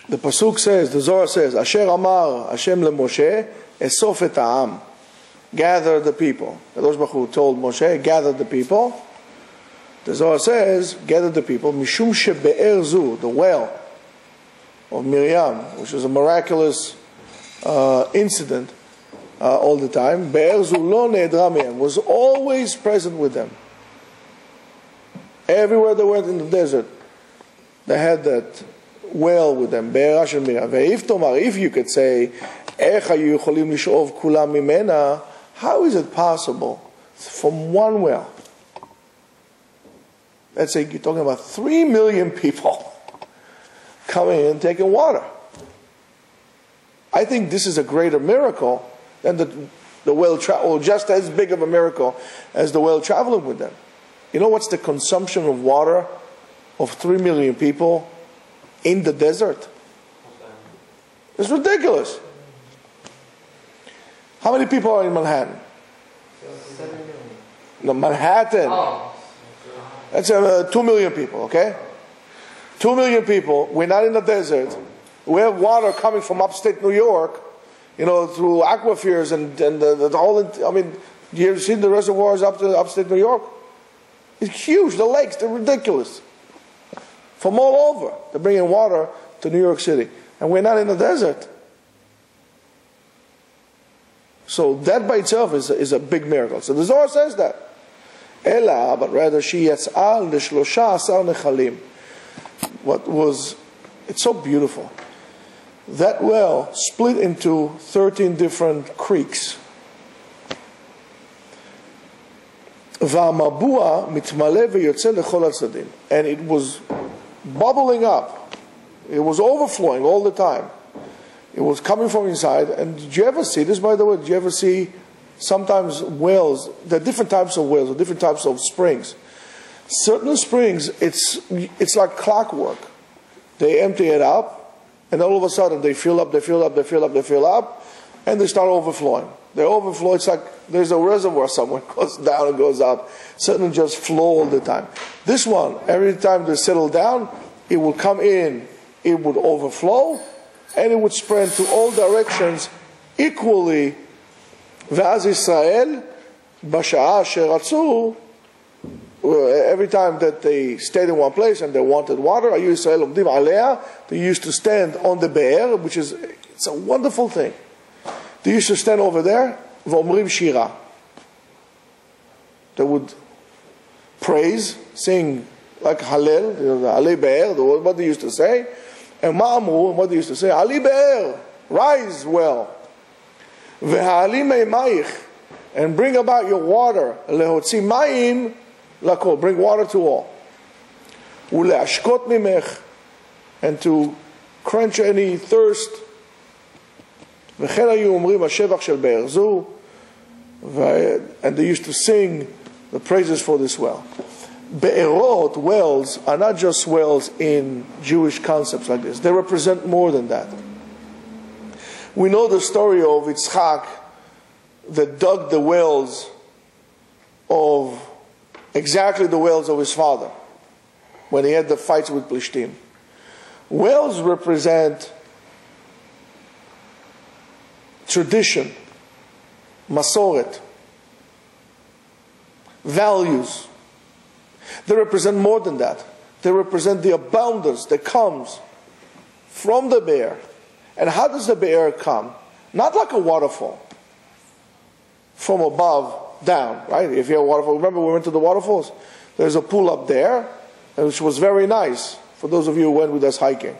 The Pasuk says, the Zohar says, Asher Amar Hashem leMoshe, Esof et ha'am. Gather the people. Kadosh Baruch Hu told Moshe, gather the people. The Zohar says, gather the people. Mishum shebe'er zu, the well of Miriam, which is a miraculous incident all the time. Be'er zu lo ne'edra mehem, was always present with them. Everywhere they went in the desert, they had that well with them. Be'er shel Miriam. Ve'if tomar, if you could say, איך היו יכולים לשאוב כולם ממנה? How is it possible from one well? Let's say you're talking about 3 million people coming in and taking water. I think this is a greater miracle than the well or just as big of a miracle as the well traveling with them. You know what's the consumption of water of 3 million people in the desert? It's ridiculous. How many people are in Manhattan? 7 million. No, Manhattan. Oh. That's 2 million people, okay? 2 million people. We're not in the desert. We have water coming from upstate New York, you know, through aquifers and the whole. I mean, you ever seen the reservoirs up to upstate New York? It's huge. The lakes, they're ridiculous. From all over, they're bringing water to New York City, and we're not in the desert. So that by itself is a big miracle. So the Zohar says that. Ela, but rather she yatz'al l'shlosha asar nechalim. It's so beautiful. That well split into 13 different creeks. Va'mabua mitmale v'yotze lechol hatzadim. And it was bubbling up. It was overflowing all the time. It was coming from inside. And did you ever see this, by the way? Did you ever see sometimes wells? There are different types of wells, or different types of springs. Certain springs, it's like clockwork. They empty it up, and all of a sudden they fill up, and they start overflowing. They overflow. It's like there's a reservoir somewhere. It goes down and goes up. Certain just flow all the time. This one, every time they settle down, it will come in, it would overflow, and it would spread to all directions equally. V'az Yisrael, b'sha'a she'ratzu, every time that they stayed in one place and they wanted water, ayu Yisrael omdim alea, they used to stand on the be'er, which is, it's a wonderful thing. They used to stand over there, v'omrim shira. They would praise, sing like Hallel, the Ali Be'er, what they used to say. And Ma'amru, what they used to say, Ali Be'er, rise well. V'ha'ali me'mayich, and bring about your water. Lehotzi mayim lakol, bring water to all. Ule'ashkot mimech, and to quench any thirst. V'chen hayu omrim hashevach shel be'er zu, and they used to sing the praises for this well. Be'erot, wells, are not just wells in Jewish concepts like this. They represent more than that. We know the story of Yitzchak that dug the wells of exactly the wells of his father when he had the fights with Plishtim. Wells represent tradition, masoret, values. They represent more than that. They represent the abundance that comes from the be'er. And how does the be'er come? Not like a waterfall. From above down, right? If you have a waterfall, remember we went to the waterfalls? There's a pool up there, which was very nice for those of you who went with us hiking.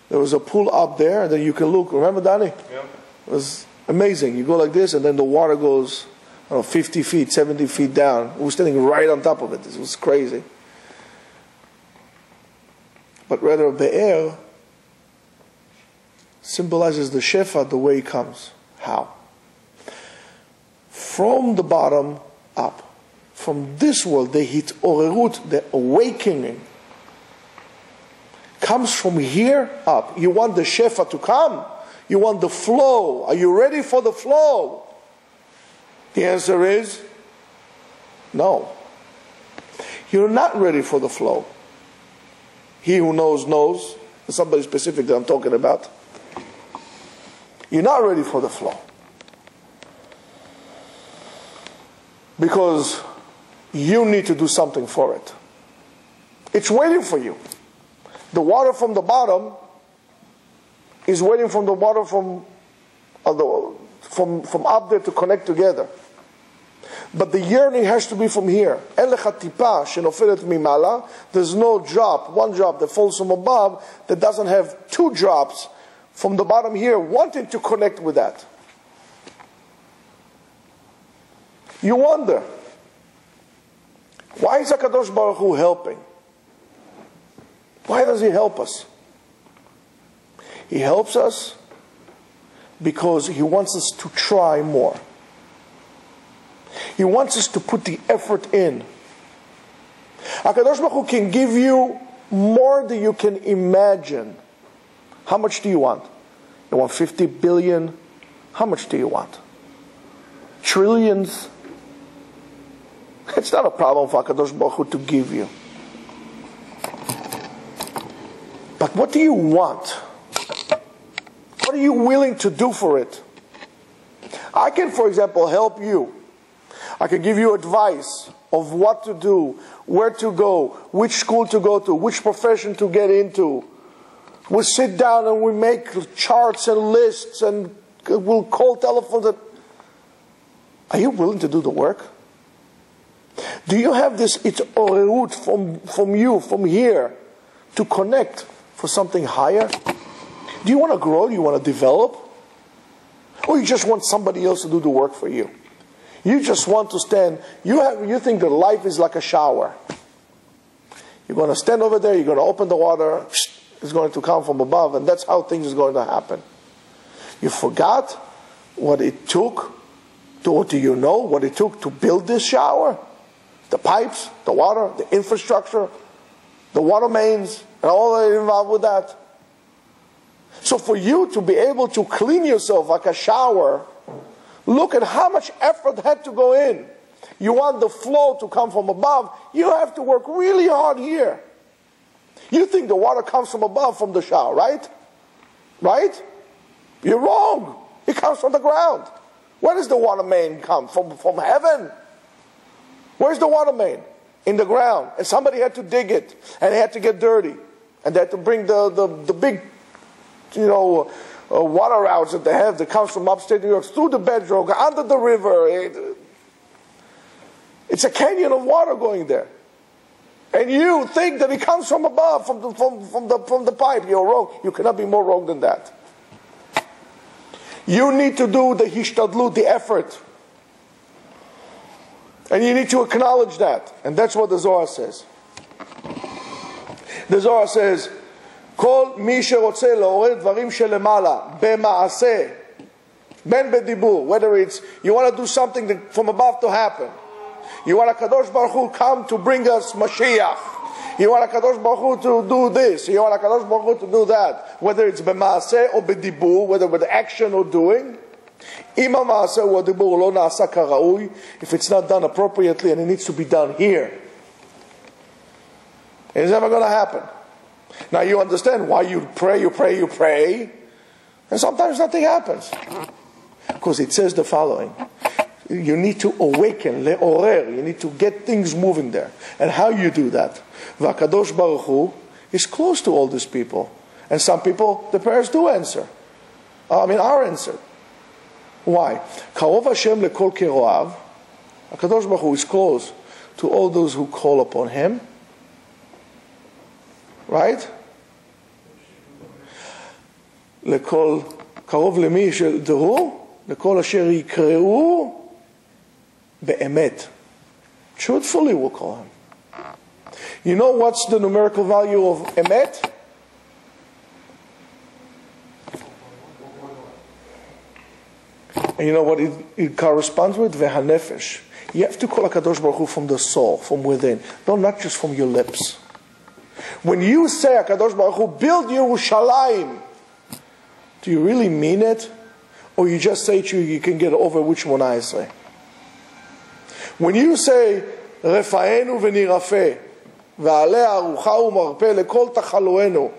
There was a pool up there, and then you can look. Remember, Danny? Yeah. It was amazing. You go like this, and then the water goes 50 feet, 70 feet down. We were standing right on top of it. It was crazy. But rather, Be'er symbolizes the Shefa, the way it comes. How? From the bottom up. From this world, the Hitorerut, the awakening, comes from here up. You want the Shefa to come? You want the flow. Are you ready for the flow? The answer is no. You're not ready for the flow. He who knows, knows. There's somebody specific that I'm talking about. You're not ready for the flow. Because you need to do something for it. It's waiting for you. The water from the bottom is waiting for the water from up there to connect together. But the yearning has to be from here. There's no drop, one drop that falls from above that doesn't have two drops from the bottom here wanting to connect with that. You wonder, why is HaKadosh Baruch Hu helping? Why does He help us? He helps us because He wants us to try more. He wants us to put the effort in. HaKadosh Baruch Hu can give you more than you can imagine. How much do you want? You want 50 billion? How much do you want? Trillions? It's not a problem for HaKadosh Baruch Hu to give you. But what do you want? What are you willing to do for it? I can, for example, help you. I can give you advice of what to do, where to go, which school to go to, which profession to get into. We'll sit down and we make charts and lists and we'll call telephones. Are you willing to do the work? Do you have this orerut from you, from here, to connect for something higher? Do you want to grow? Do you want to develop? Or you just want somebody else to do the work for you? You just want to stand. You think that life is like a shower. You're going to stand over there, you're going to open the water, it's going to come from above, and that's how things are going to happen. You forgot what it took, what do you know, what it took to build this shower? The pipes, the water, the infrastructure, the water mains, and all that involved with that. So for you to be able to clean yourself like a shower, look at how much effort had to go in. You want the flow to come from above, you have to work really hard here. You think the water comes from above from the shower, right? Right? You're wrong. It comes from the ground. Where does the water main come? From heaven? Where's the water main? In the ground. And somebody had to dig it. And it had to get dirty. And they had to bring the big, water routes that they have that comes from upstate New York through the bedrock, under the river. It's a canyon of water going there. And you think that it comes from above, from the pipe. You're wrong. You cannot be more wrong than that. You need to do the hishtadlut, the effort. And you need to acknowledge that. And that's what the Zohar says. The Zohar says, כל מי שרוצה לעורר דברים שלמעלה, במעשה, בין בדיבור, whether it's, you want to do something from above to happen. You want HaKadosh Baruch Hu come to bring us Mashiach. You want HaKadosh Baruch Hu to do this. You want HaKadosh Baruch Hu to do that. Whether it's במעשה or בדיבור, whether with action or doing. אם המעשה או הדיבור לא נעשה כראוי, if it's not done appropriately and it needs to be done here, it's never going to happen. Now you understand why you pray, and sometimes nothing happens. Because it says the following. You need to awaken, le'orer, you need to get things moving there. And how you do that? V'akadosh Baruch Hu is close to all these people. And some people, the prayers do answer. Are answered. Why? Karov Hashem lekol keroav. HaKadosh Baruch Hu is close to all those who call upon Him. Right? לכל, קרוב למי שדהו, לכל אשר יקראו באמת. Truthfully we'll call him. You know what's the numerical value of emet? And you know what it corresponds with? Vehanefesh. You have to call HaKadosh Baruch Hu from the soul, from within. No, not just from your lips. When you say HaKadosh Baruch Hu, build Yerushalayim, do you really mean it? Or you just say to you can get over which one I say? When you say, Refaenu v'nirafeh, ve'aleh arucha u'marpeh lekol tachaluenu,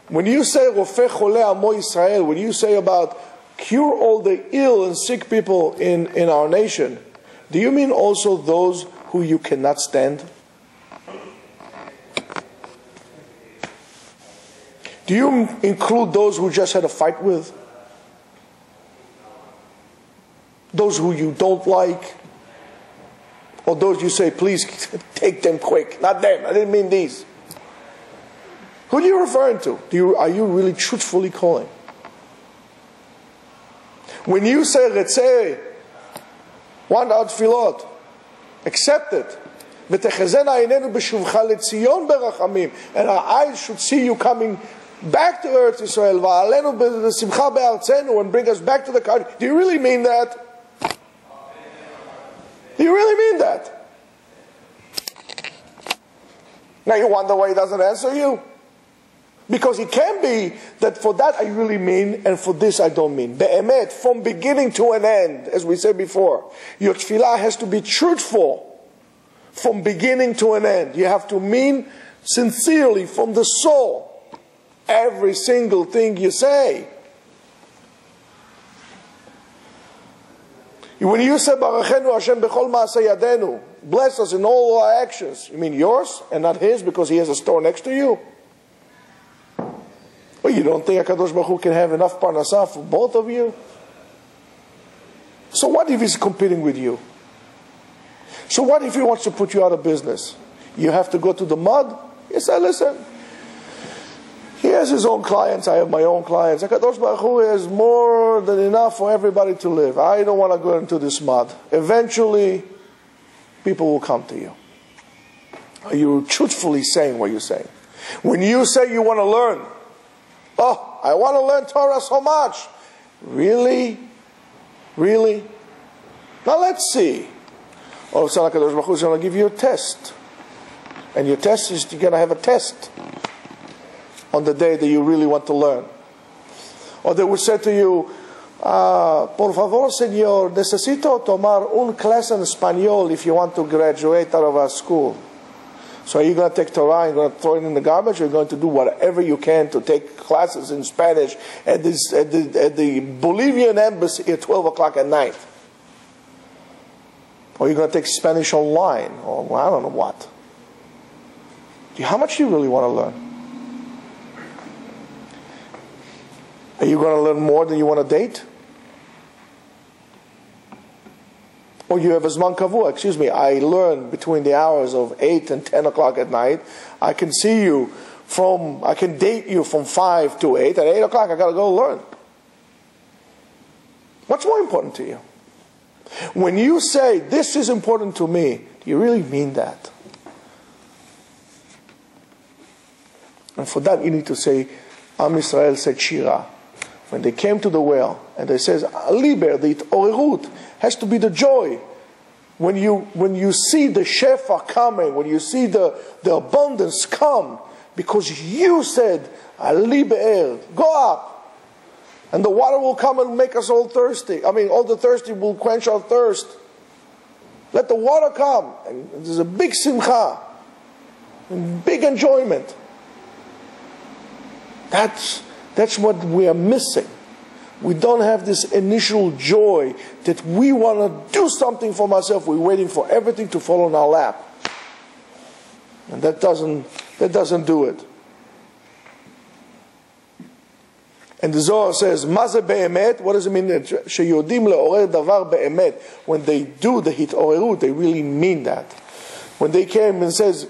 When you say Rofeh Chole Amo Yisrael, when you say about cure all the ill and sick people in our nation, do you mean also those who you cannot stand? Do you include those who just had a fight with? Those who you don't like? Or those you say, please take them quick? Not them, I didn't mean these. Who are you referring to? Are you really truthfully calling? When you say, Retzeh, want our tefillot, accept it. V'techezena einenu b'shuvcha leTzion berachamim. And our eyes should see you coming back to Eretz Yisrael. Va'alenu b'simcha be'artzenu, and bring us back to the country. Do you really mean that? Do you really mean that? Now you wonder why he doesn't answer you. Because it can be that for that I really mean, and for this I don't mean. Be'emet, from beginning to an end, as we said before. Your tefillah has to be truthful, from beginning to an end. You have to mean sincerely, from the soul, every single thing you say. When you say, Barachenu Hashem bechol ma'aseh yadenu, bless us in all our actions, you mean yours and not his because he has a store next to you? Well, you don't think HaKadosh Baruch Hu can have enough parnasah for both of you? So what if he's competing with you? So what if he wants to put you out of business? You have to go to the mud? You say, listen, he has his own clients, I have my own clients. HaKadosh Baruch Hu has more than enough for everybody to live. I don't want to go into this mud. Eventually, people will come to you. Are you truthfully saying what you're saying? When you say you want to learn, oh, I want to learn Torah so much. Really? Really? Now let's see. All of a sudden, HaKadosh Baruch Hu is going to give you a test. And your test is you're going to have a test on the day that you really want to learn. Or they will say to you, por favor, señor, necesito tomar un clase en español if you want to graduate out of our school. So are you going to take Torah and going to throw it in the garbage, or are you going to do whatever you can to take classes in Spanish at the Bolivian embassy at 12 o'clock at night? Or are you going to take Spanish online? Or well, I don't know what. How much do you really want to learn? Are you going to learn more than you want to date? Or you have a zman kavua, excuse me, I learn between the hours of 8 and 10 o'clock at night. I can see you I can date you from 5 to 8. At 8 o'clock I got to go learn. What's more important to you? When you say, this is important to me, do you really mean that? And for that you need to say, Am Yisrael said Shirah. When they came to the well, and they says, Liber, the orerut, has to be the joy. When you see the shefa coming, when you see the abundance come, because you said, Liber, go up, and the water will come and make us all thirsty. I mean, all the thirsty will quench our thirst. Let the water come. And there's a big simcha, big enjoyment. That's what we are missing. We don't have this initial joy that we want to do something for myself. We're waiting for everything to fall on our lap. And that doesn't do it. And the Zohar says, Maze be'emet, what does it mean? Sheyodim le'orer davar be'emet. When they do the hitorerut, they really mean that. When they came and says,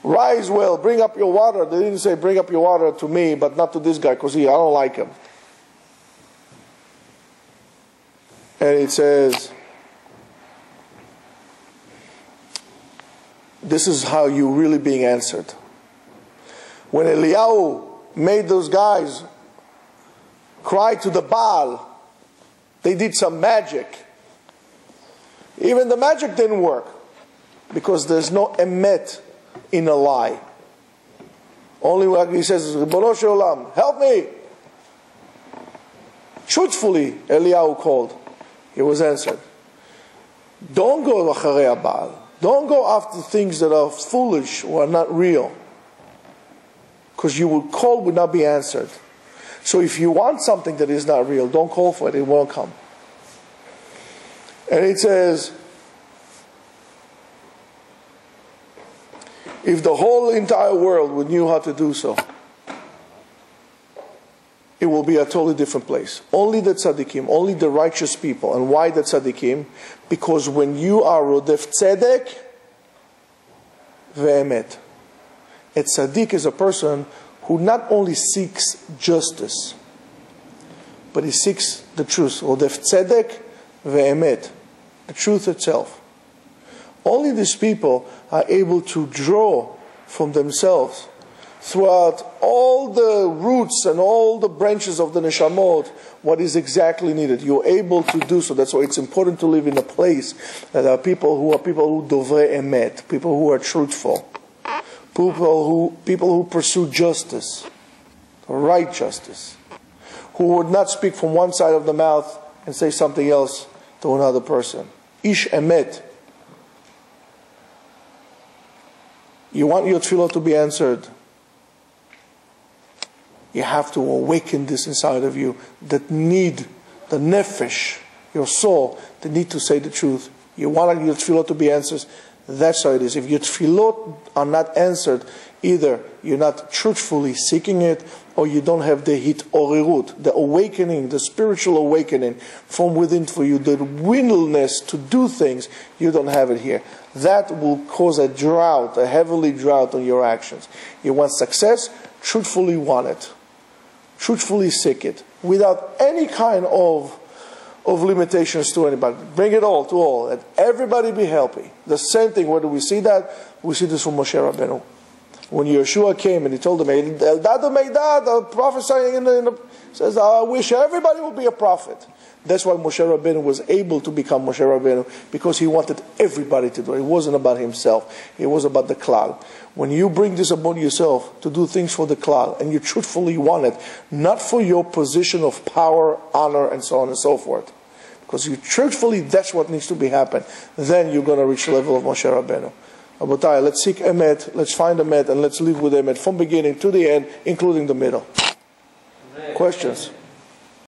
rise well, bring up your water. They didn't say, bring up your water to me, but not to this guy, because I don't like him. And it says, this is how you're really being answered. When Eliyahu made those guys cry to the Baal, they did some magic. Even the magic didn't work, because there's no emet in a lie. Only when he says, Ribono shel olam, help me. Truthfully, Eliyahu called. He was answered. Don't go acharei Baal. Don't go after things that are foolish or are not real. Because you will call, will not be answered. So if you want something that is not real, don't call for it, it won't come. And it says, if the whole entire world would knew how to do so, it will be a totally different place. Only the tzaddikim, only the righteous people. And why the tzaddikim? Because when you are rodef tzedek ve'emet, a tzaddik is a person who not only seeks justice, but he seeks the truth. Rodef tzedek ve'emet, the truth itself. Only these people are able to draw from themselves throughout all the roots and all the branches of the neshamot what is exactly needed. You're able to do so. That's why it's important to live in a place that are people who dovrei emet, people who are truthful, people who pursue justice, right justice, who would not speak from one side of the mouth and say something else to another person. Ish emet. You want your tefillah to be answered. You have to awaken this inside of you, that need, the nefesh, your soul, the need to say the truth. You want your tefillah to be answered. That's how it is. If your tefillot are not answered, either you're not truthfully seeking it, or you don't have the hit-orirut, the awakening, the spiritual awakening from within for you, the willingness to do things, you don't have it here. That will cause a drought, a heavily drought on your actions. You want success, truthfully want it. Truthfully seek it, without any kind of limitations to anybody. Bring it all to all, and everybody be happy. The same thing, where do we see that? We see this from Moshe Rabbeinu. When Yeshua came and he told them, Eldad, prophesying says, I wish everybody would be a prophet. That's why Moshe Rabbeinu was able to become Moshe Rabbeinu, because he wanted everybody to do it. It wasn't about himself. It was about the klal. When you bring this upon yourself to do things for the klal, and you truthfully want it, not for your position of power, honor, and so on and so forth, because you truthfully, that's what needs to be happen, then you're going to reach the level of Moshe Rabbeinu. Abotai, let's seek emet, let's find emet, and let's live with emet from beginning to the end, including the middle. Questions?